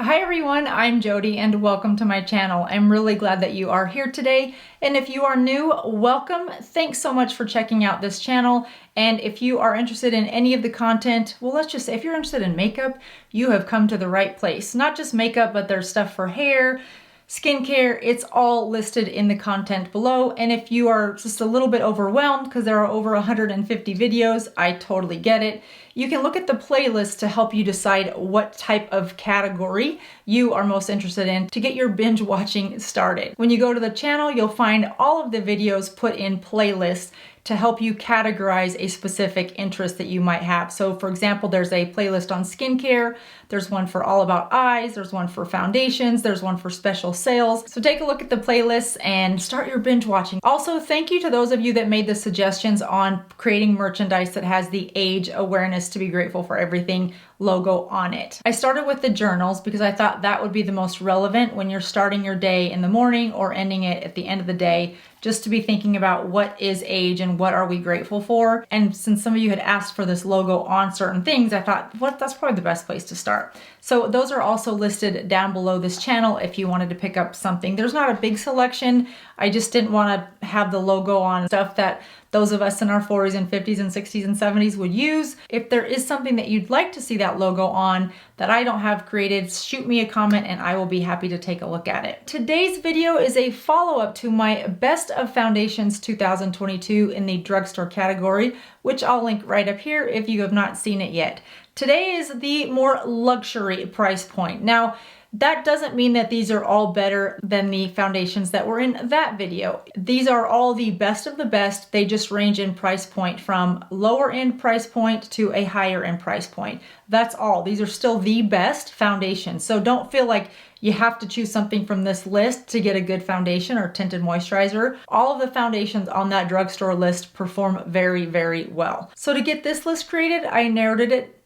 Hi everyone, I'm Jodi and welcome to my channel. I'm really glad that you are here today. And if you are new, welcome. Thanks so much for checking out this channel. And if you are interested in any of the content, well, let's just say if you're interested in makeup, you have come to the right place. Not just makeup, but there's stuff for hair, skincare, it's all listed in the content below. And if you are just a little bit overwhelmed because there are over 150 videos, I totally get it. You can look at the playlist to help you decide what type of category you are most interested in to get your binge watching started. When you go to the channel, you'll find all of the videos put in playlists to help you categorize a specific interest that you might have. So for example, there's a playlist on skincare, there's one for all about eyes, there's one for foundations, there's one for special sales. So take a look at the playlists and start your binge watching. Also, thank you to those of you that made the suggestions on creating merchandise that has the age awareness to be grateful for everything logo on it. I started with the journals because I thought that would be the most relevant when you're starting your day in the morning or ending it at the end of the day, just to be thinking about what is age and what are we grateful for. And since some of you had asked for this logo on certain things, I thought, that's probably the best place to start. So those are also listed down below this channel if you wanted to pick up something. There's not a big selection. I just didn't want to have the logo on stuff that those of us in our 40s and 50s and 60s and 70s would use. If there is something that you'd like to see that logo on that I don't have created, shoot me a comment and I will be happy to take a look at it. Today's video is a follow-up to my Best of Foundations 2022 in the drugstore category, which I'll link right up here if you have not seen it yet. Today is the more luxury price point. Now, that doesn't mean that these are all better than the foundations that were in that video. These are all the best of the best. They just range in price point from lower end price point to a higher end price point. That's all. These are still the best foundations. So don't feel like you have to choose something from this list to get a good foundation or tinted moisturizer. All of the foundations on that drugstore list perform very, very well. So to get this list created, I narrowed it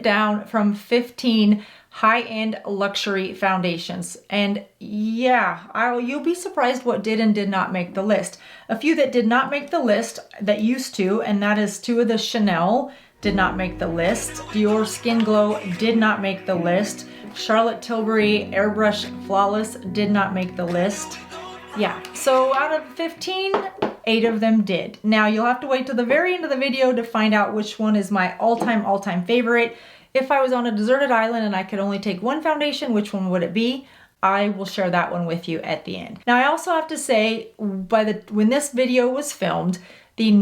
down from 15 high-end luxury foundations. And yeah, you'll be surprised what did and did not make the list. A few that did not make the list that used to, and that is 2 of the Chanel did not make the list. Dior Skin Glow did not make the list. Charlotte Tilbury Airbrush Flawless did not make the list. Yeah, so out of 15, 8 of them did. Now you'll have to wait till the very end of the video to find out which one is my all-time favorite. If I was on a deserted island and I could only take one foundation, which one would it be? I will share that one with you at the end. Now I also have to say, when this video was filmed, the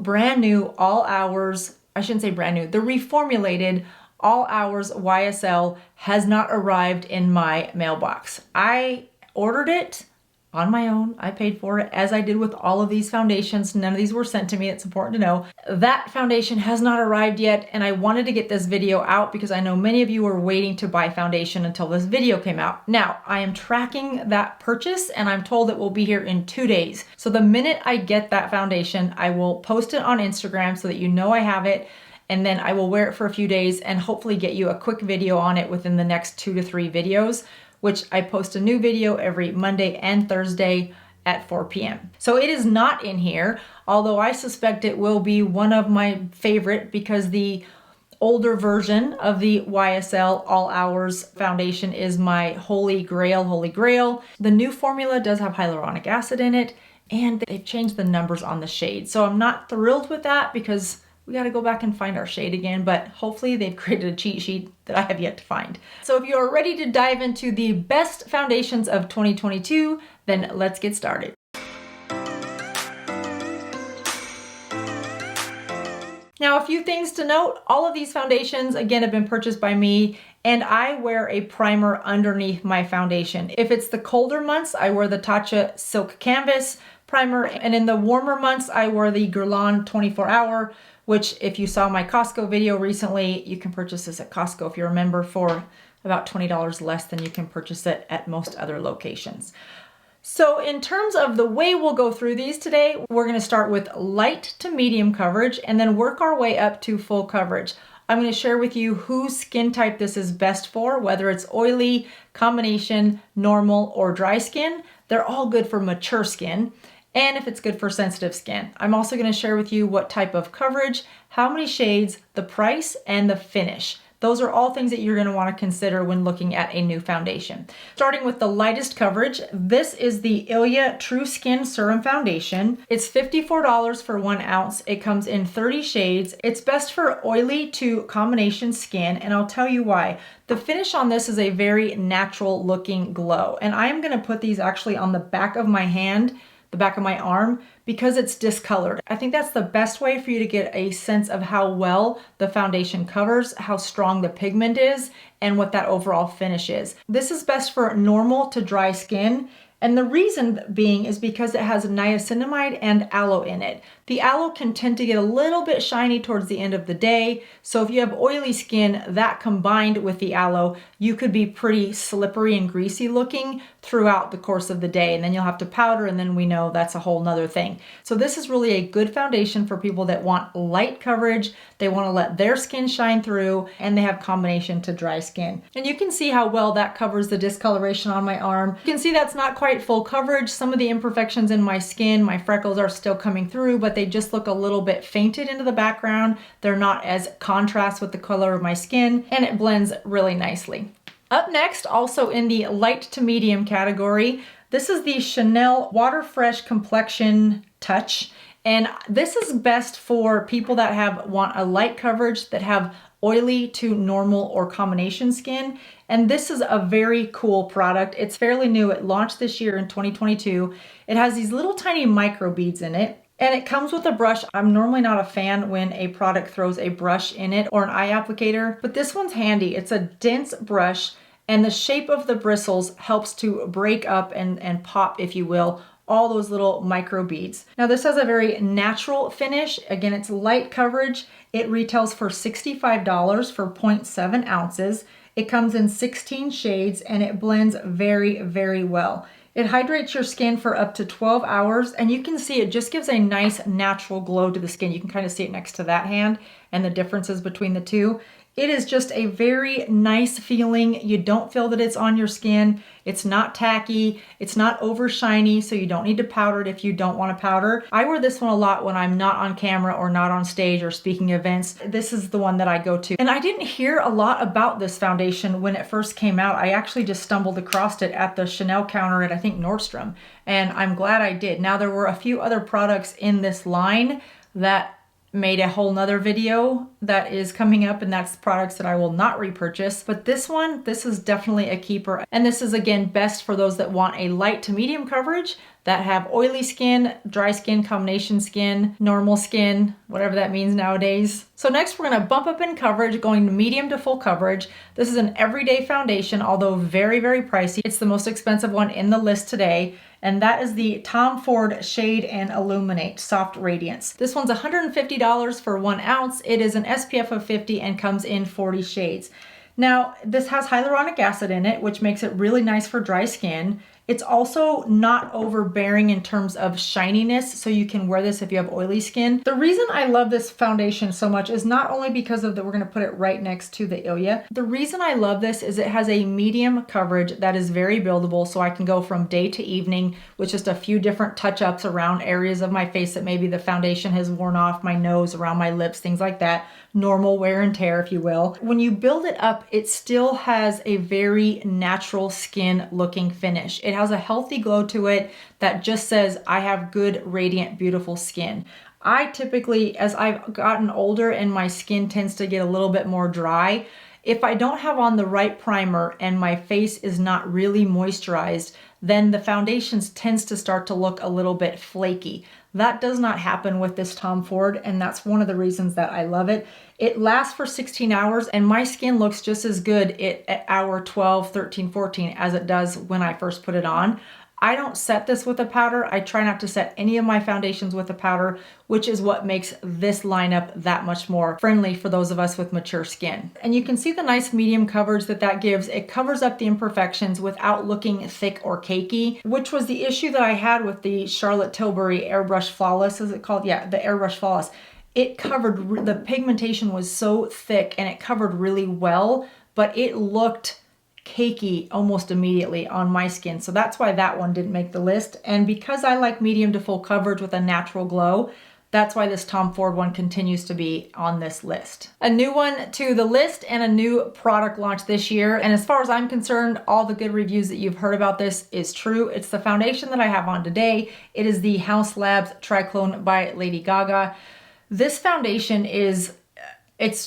brand new All Hours, I shouldn't say brand new, the reformulated All Hours YSL has not arrived in my mailbox. I ordered it on my own. I paid for it, as I did with all of these foundations. None of these were sent to me. It's important to know. That foundation has not arrived yet, and I wanted to get this video out because I know many of you were waiting to buy foundation until this video came out. Now, I am tracking that purchase, and I'm told it will be here in 2 days. So the minute I get that foundation, I will post it on Instagram so that you know I have it, and then I will wear it for a few days and hopefully get you a quick video on it within the next 2 to 3 videos, which I post a new video every Monday and Thursday at 4 p.m. So it is not in here, although I suspect it will be one of my favorite because the older version of the YSL All Hours foundation is my holy grail. The new formula does have hyaluronic acid in it, and they've changed the numbers on the shade. So I'm not thrilled with that because we got to go back and find our shade again, but hopefully they've created a cheat sheet that I have yet to find. So if you are ready to dive into the best foundations of 2022, then let's get started. Now, a few things to note. All of these foundations, again, have been purchased by me, and I wear a primer underneath my foundation. If it's the colder months, I wear the Tatcha Silk Canvas primer, and in the warmer months, I wear the Guerlain 24 Hour, which if you saw my Costco video recently, you can purchase this at Costco if you're a member for about $20 less than you can purchase it at most other locations. So in terms of the way we'll go through these today, we're going to start with light to medium coverage and then work our way up to full coverage. I'm going to share with you whose skin type this is best for, whether it's oily, combination, normal, or dry skin. They're all good for mature skin. And if it's good for sensitive skin. I'm also going to share with you what type of coverage, how many shades, the price, and the finish. Those are all things that you're going to want to consider when looking at a new foundation. Starting with the lightest coverage, this is the Ilia True Skin Serum Foundation. It's $54 for 1 ounce. It comes in 30 shades. It's best for oily to combination skin, and I'll tell you why. The finish on this is a very natural looking glow, and I am going to put these actually on the back of my hand, the back of my arm, because it's discolored. I think that's the best way for you to get a sense of how well the foundation covers, how strong the pigment is, and what that overall finish is. This is best for normal to dry skin. And the reason being is because it has niacinamide and aloe in it. The aloe can tend to get a little bit shiny towards the end of the day. So if you have oily skin, that combined with the aloe, you could be pretty slippery and greasy looking throughout the course of the day. And then you'll have to powder, and then we know that's a whole nother thing. So this is really a good foundation for people that want light coverage. They want to let their skin shine through, and they have combination to dry skin. And you can see how well that covers the discoloration on my arm. You can see that's not quite full coverage. Some of the imperfections in my skin, my freckles are still coming through, but they just look a little bit fainted into the background. They're not as contrast with the color of my skin, and it blends really nicely. Up next, also in the light to medium category, this is the Chanel Water Fresh Complexion Touch. And this is best for people that want a light coverage, that have oily to normal or combination skin. And this is a very cool product. It's fairly new. It launched this year in 2022. It has these little tiny micro beads in it. And it comes with a brush. I'm normally not a fan when a product throws a brush in it or an eye applicator, but this one's handy. It's a dense brush, and the shape of the bristles helps to break up and pop, if you will, all those little micro beads. Now this has a very natural finish. Again, it's light coverage. It retails for $65 for 0.7 ounces. It comes in 16 shades, and it blends very, very well. It hydrates your skin for up to 12 hours, and you can see it just gives a nice natural glow to the skin. You can kind of see it next to that hand and the differences between the two. It is just a very nice feeling. You don't feel that it's on your skin. It's not tacky. It's not over shiny, so you don't need to powder it if you don't want to powder. I wear this one a lot when I'm not on camera or not on stage or speaking events. This is the one that I go to. And I didn't hear a lot about this foundation when it first came out. I actually just stumbled across it at the Chanel counter at, I think, Nordstrom. And I'm glad I did. Now, there were a few other products in this line that made a whole nother video that is coming up, and that's products that I will not repurchase. But this one, this is definitely a keeper. And this is, again, best for those that want a light to medium coverage, that have oily skin, dry skin, combination skin, normal skin, whatever that means nowadays. So next we're gonna bump up in coverage, going to medium to full coverage. This is an everyday foundation, although very, very pricey. It's the most expensive one in the list today, and that is the Ford Shade and Illuminate Soft Radiance. This one's $150 for 1 ounce. It is an SPF of 50 and comes in 40 shades. Now, this has hyaluronic acid in it, which makes it really nice for dry skin. It's also not overbearing in terms of shininess, so you can wear this if you have oily skin. The reason I love this foundation so much is not only because of we're gonna put it right next to the Ilia. The reason I love this is it has a medium coverage that is very buildable, so I can go from day to evening with just a few different touch-ups around areas of my face that maybe the foundation has worn off, my nose, around my lips, things like that. Normal wear and tear, if you will. When you build it up, it still has a very natural skin looking finish. It has a healthy glow to it that just says, I have good, radiant, beautiful skin. I typically, as I've gotten older and my skin tends to get a little bit more dry, if I don't have on the right primer and my face is not really moisturized, then the foundation tends to start to look a little bit flaky. That does not happen with this Ford, and that's one of the reasons that I love it. It lasts for 16 hours, and my skin looks just as good at hour 12, 13, 14 as it does when I first put it on. I don't set this with a powder. I try not to set any of my foundations with a powder, which is what makes this lineup that much more friendly for those of us with mature skin. And you can see the nice medium coverage that gives. It covers up the imperfections without looking thick or cakey, which was the issue that I had with the Charlotte Tilbury Airbrush Flawless, is it called? Yeah, the Airbrush Flawless. It covered, the pigmentation was so thick and it covered really well, but it looked cakey almost immediately on my skin. So that's why that one didn't make the list. And because I like medium to full coverage with a natural glow, That's why this Tom Ford one continues to be on this list. A new one to the list and a new product launch this year. And as far as I'm concerned, all the good reviews that you've heard about this is true. It's the foundation that I have on today. It is the Haus Labs Triclone by Lady Gaga. This foundation is,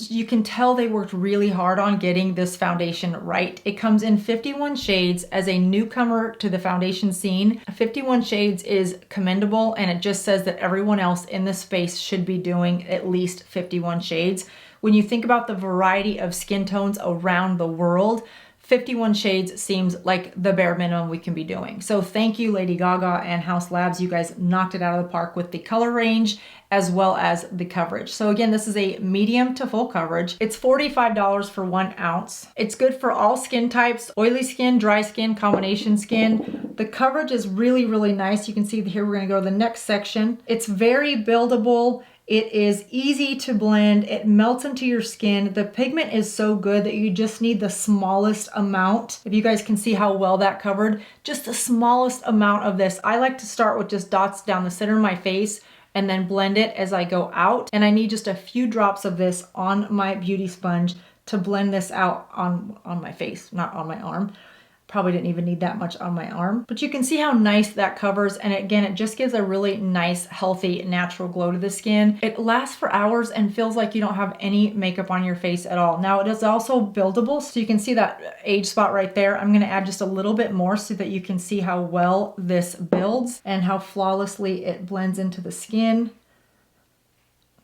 you can tell they worked really hard on getting this foundation right. It comes in 51 shades. As a newcomer to the foundation scene, 51 shades is commendable, and it just says that everyone else in this space should be doing at least 51 shades. When you think about the variety of skin tones around the world, 51 shades seems like the bare minimum we can be doing. So thank you, Lady Gaga and Haus Labs. You guys knocked it out of the park with the color range as well as the coverage. So again, this is a medium to full coverage. It's $45 for 1 ounce. It's good for all skin types, oily skin, dry skin, combination skin. The coverage is really, really nice. You can see here, we're gonna go to the next section. It's very buildable. It is easy to blend. It melts into your skin. The pigment is so good that you just need the smallest amount. If you guys can see how well that covered, just the smallest amount of this. I like to start with just dots down the center of my face and then blend it as I go out. And I need just a few drops of this on my beauty sponge to blend this out on my face, not on my arm. Probably didn't even need that much on my arm, but you can see how nice that covers. And again, it just gives a really nice, healthy, natural glow to the skin. It lasts for hours and feels like you don't have any makeup on your face at all. Now it is also buildable, so you can see that age spot right there. I'm gonna add just a little bit more so that you can see how well this builds and how flawlessly it blends into the skin.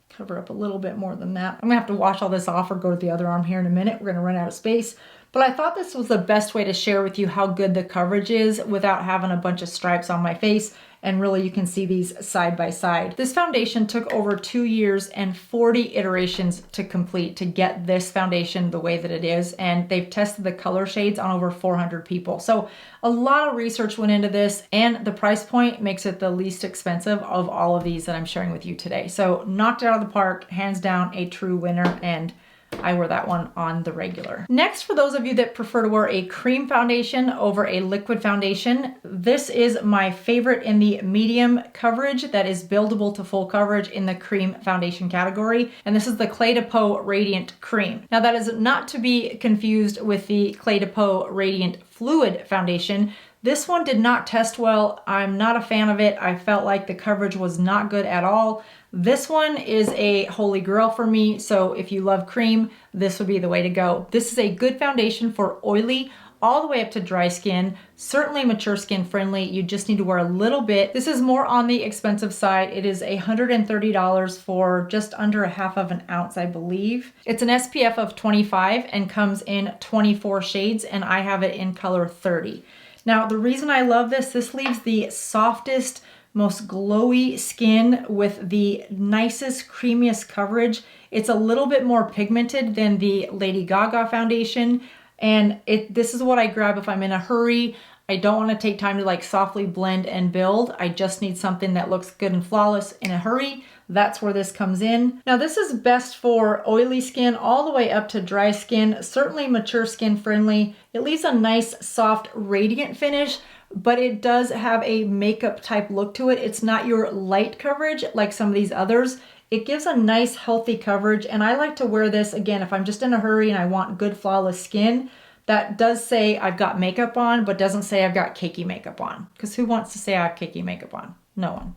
Cover up a little bit more than that. I'm gonna have to wash all this off or go to the other arm here in a minute. We're gonna run out of space. But I thought this was the best way to share with you how good the coverage is without having a bunch of stripes on my face. And really you can see these side by side. This foundation took over 2 years and 40 iterations to complete to get this foundation the way that it is. And they've tested the color shades on over 400 people. So a lot of research went into this, and the price point makes it the least expensive of all of these that I'm sharing with you today. So knocked it out of the park, hands down a true winner, and I wear that one on the regular. Next, for those of you that prefer to wear a cream foundation over a liquid foundation, this is my favorite in the medium coverage that is buildable to full coverage in the cream foundation category. And this is the Clé de Peau Radiant Cream. Now that is not to be confused with the Clé de Peau Radiant Fluid Foundation. This one did not test well. I'm not a fan of it. I felt like the coverage was not good at all. This one is a holy grail for me, so if you love cream, this would be the way to go. This is a good foundation for oily all the way up to dry skin, certainly mature skin friendly. You just need to wear a little bit. This is more on the expensive side. It is $130 for just under 1/2 ounce, I believe. It's an SPF of 25 and comes in 24 shades, and I have it in color 30. Now, the reason I love this leaves the softest, most glowy skin with the nicest, creamiest coverage. It's a little bit more pigmented than the Lady Gaga foundation. And this is what I grab if I'm in a hurry. I don't want to take time to like softly blend and build. I just need something that looks good and flawless in a hurry. That's where this comes in. Now this is best for oily skin all the way up to dry skin, certainly mature skin friendly. It leaves a nice, soft, radiant finish, but it does have a makeup type look to it. It's not your light coverage like some of these others. It gives a nice, healthy coverage, and I like to wear this, again, if I'm just in a hurry and I want good, flawless skin. That does say I've got makeup on, but doesn't say I've got cakey makeup on. Because who wants to say I have cakey makeup on? No one.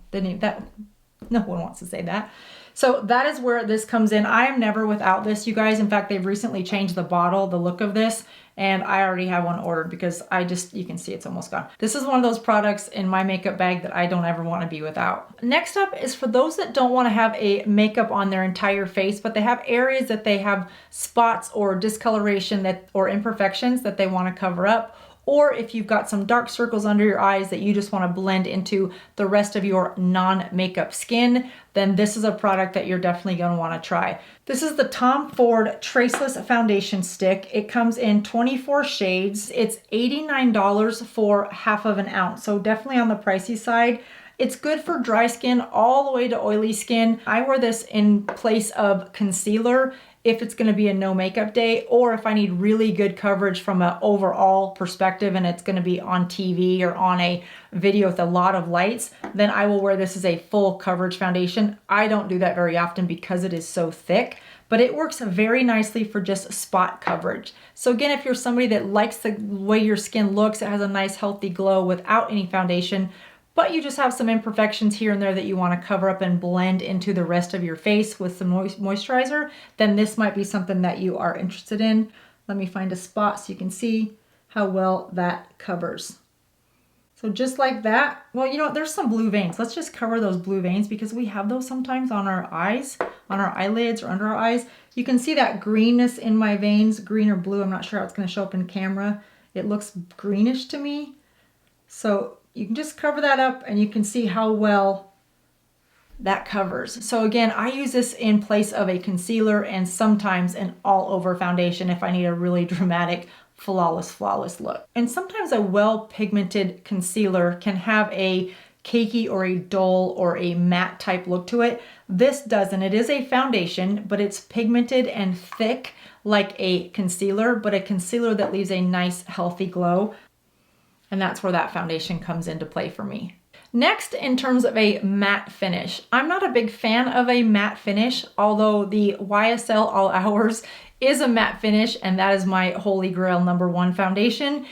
No one wants to say that. So that is where this comes in. I am never without this, you guys. In fact, they've recently changed the bottle, the look of this, and I already have one ordered because you can see it's almost gone. This is one of those products in my makeup bag that I don't ever want to be without. Next up is for those that don't want to have a makeup on their entire face, but they have areas that they have spots or discoloration or imperfections that they want to cover up. Or if you've got some dark circles under your eyes that you just want to blend into the rest of your non-makeup skin, then this is a product that you're definitely going to want to try. This is the Tom Ford Traceless Foundation Stick. It comes in 24 shades. It's $89 for 1/2 ounce, so definitely on the pricey side. It's good for dry skin all the way to oily skin. I wear this in place of concealer, if it's going to be a no makeup day, or if I need really good coverage from an overall perspective and it's going to be on TV or on a video with a lot of lights, then I will wear this as a full coverage foundation. I don't do that very often because it is so thick, but it works very nicely for just spot coverage. So again, if you're somebody that likes the way your skin looks, it has a nice healthy glow without any foundation, but you just have some imperfections here and there that you want to cover up and blend into the rest of your face with some moisturizer, then this might be something that you are interested in. Let me find a spot so you can see how well that covers. So just like that, well, you know, there's some blue veins. Let's just cover those blue veins because we have those sometimes on our eyes, on our eyelids or under our eyes. You can see that greenness in my veins, green or blue. I'm not sure how it's going to show up in camera. It looks greenish to me. So you can just cover that up and you can see how well that covers. So again, I use this in place of a concealer and sometimes an all over foundation if I need a really dramatic, flawless look. And sometimes a well pigmented concealer can have a cakey or a dull or a matte type look to it. This doesn't. It is a foundation, but it's pigmented and thick like a concealer, but a concealer that leaves a nice healthy glow. And that's where that foundation comes into play for me. Next, in terms of a matte finish, I'm not a big fan of a matte finish, although the YSL All Hours is a matte finish, and that is my holy grail #1 foundation.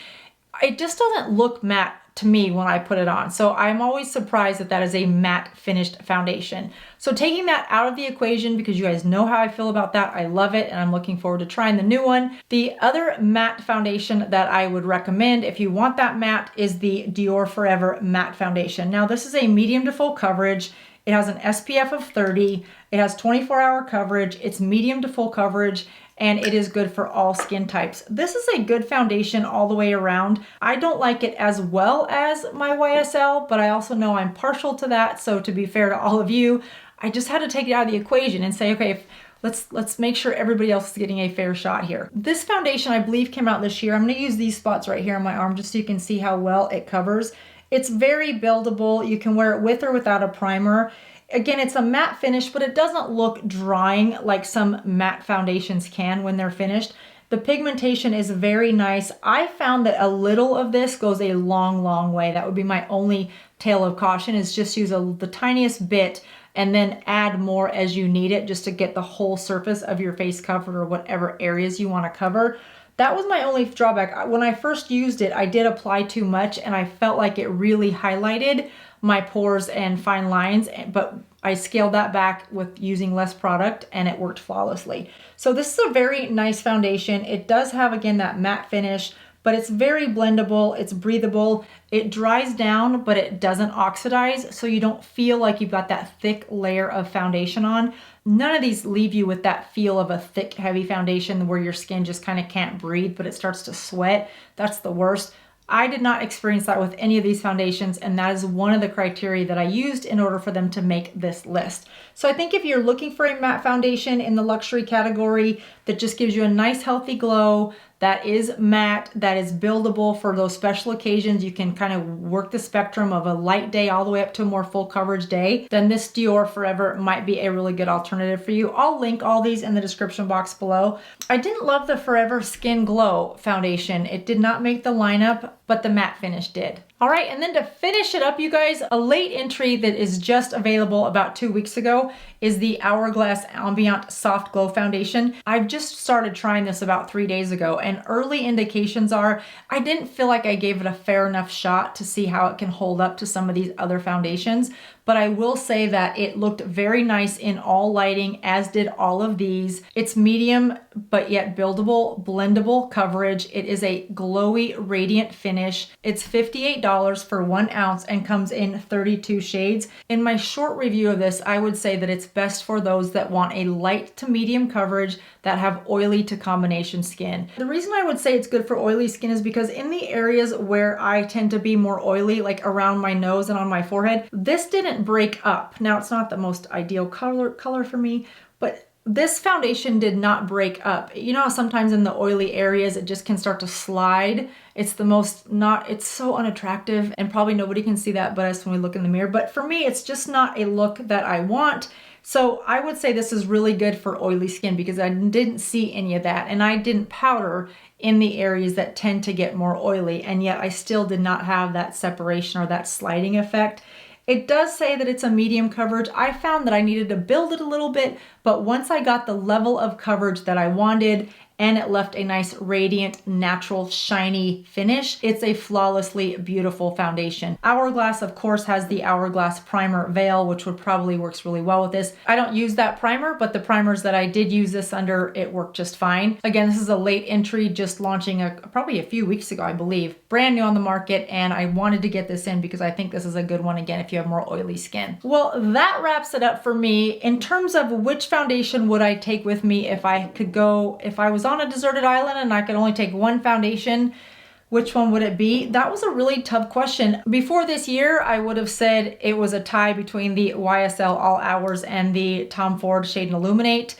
It just doesn't look matte to me when I put it on. So I'm always surprised that that is a matte finished foundation. So taking that out of the equation, because you guys know how I feel about that, I love it and I'm looking forward to trying the new one. The other matte foundation that I would recommend if you want that matte is the Dior Forever Matte Foundation. Now this is a medium to full coverage. It has an SPF of 30. It has 24-hour coverage. It's medium to full coverage, and it is good for all skin types. This is a good foundation all the way around. I don't like it as well as my YSL, but I also know I'm partial to that. So to be fair to all of you, I just had to take it out of the equation and say, okay, let's make sure everybody else is getting a fair shot here. This foundation, I believe, came out this year. I'm gonna use these spots right here on my arm just so you can see how well it covers. It's very buildable. You can wear it with or without a primer. Again, it's a matte finish, but it doesn't look drying like some matte foundations can when they're finished. The pigmentation is very nice. I found that a little of this goes a long way. That would be my only tale of caution, is just use the tiniest bit and then add more as you need it, just to get the whole surface of your face covered or whatever areas you want to cover. That was my only drawback. When I first used it, I did apply too much and I felt like it really highlighted my pores and fine lines, but I scaled that back with using less product and it worked flawlessly. So this is a very nice foundation. It does have, again, that matte finish, but it's very blendable, it's breathable, it dries down, but it doesn't oxidize, so you don't feel like you've got that thick layer of foundation on. None of these leave you with that feel of a thick, heavy foundation where your skin just kind of can't breathe, but it starts to sweat. That's the worst. I did not experience that with any of these foundations, and that is one of the criteria that I used in order for them to make this list. So I think if you're looking for a matte foundation in the luxury category that just gives you a nice healthy glow, that is matte, that is buildable for those special occasions, you can kind of work the spectrum of a light day all the way up to a more full coverage day, then this Dior Forever might be a really good alternative for you. I'll link all these in the description box below. I didn't love the Forever Skin Glow foundation. It did not make the lineup, but the matte finish did. All right, and then to finish it up, you guys, a late entry that is just available about 2 weeks ago is the Hourglass Ambient Soft Glow Foundation. I've just started trying this about 3 days ago, and early indications are I didn't feel like I gave it a fair enough shot to see how it can hold up to some of these other foundations. But I will say that it looked very nice in all lighting, as did all of these. It's medium, but yet buildable, blendable coverage. It is a glowy, radiant finish. It's $58 for 1 ounce and comes in 32 shades. In my short review of this, I would say that it's best for those that want a light to medium coverage that have oily to combination skin. The reason I would say it's good for oily skin is because in the areas where I tend to be more oily, like around my nose and on my forehead, this didn't break up. Now, it's not the most ideal color for me, but this foundation did not break up. You know how sometimes in the oily areas it just can start to slide? It's so unattractive, and probably nobody can see that but us when we look in the mirror. But for me, it's just not a look that I want. So I would say this is really good for oily skin because I didn't see any of that, and I didn't powder in the areas that tend to get more oily, and yet I still did not have that separation or that sliding effect. It does say that it's a medium coverage. I found that I needed to build it a little bit, but once I got the level of coverage that I wanted, and it left a nice radiant, natural, shiny finish, it's a flawlessly beautiful foundation. Hourglass, of course, has the Hourglass Primer Veil, which would probably works really well with this. I don't use that primer, but the primers that I did use this under, it worked just fine. Again, this is a late entry, just launching probably a few weeks ago, I believe. Brand new on the market, and I wanted to get this in because I think this is a good one, again, if you have more oily skin. Well, that wraps it up for me. In terms of which foundation would I take with me if I was on a deserted island and I could only take one foundation, which one would it be? That was a really tough question. Before this year, I would have said it was a tie between the YSL All Hours and the Tom Ford Shade and Illuminate.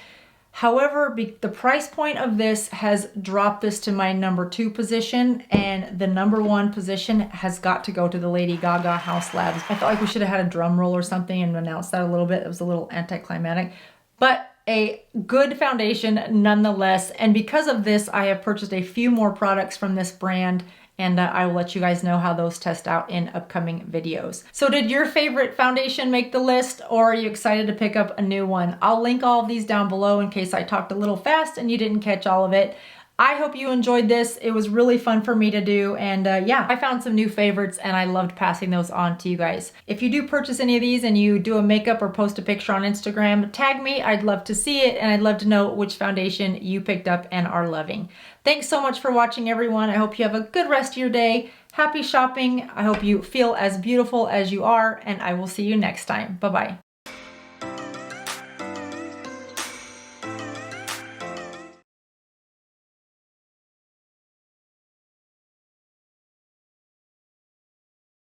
However, the price point of this has dropped this to my number 2 position, and the number 1 position has got to go to the Lady Gaga Haus Labs. I felt like we should have had a drum roll or something and announced that a little bit. It was a little anticlimactic, but a good foundation nonetheless. And because of this, I have purchased a few more products from this brand, and I will let you guys know how those test out in upcoming videos. So did your favorite foundation make the list, or are you excited to pick up a new one? I'll link all of these down below in case I talked a little fast and you didn't catch all of it. I hope you enjoyed this. It was really fun for me to do, and yeah, I found some new favorites and I loved passing those on to you guys. If you do purchase any of these and you do a makeup or post a picture on Instagram, tag me. I'd love to see it, and I'd love to know which foundation you picked up and are loving. Thanks so much for watching, everyone. I hope you have a good rest of your day. Happy shopping. I hope you feel as beautiful as you are, and I will see you next time. Bye-bye.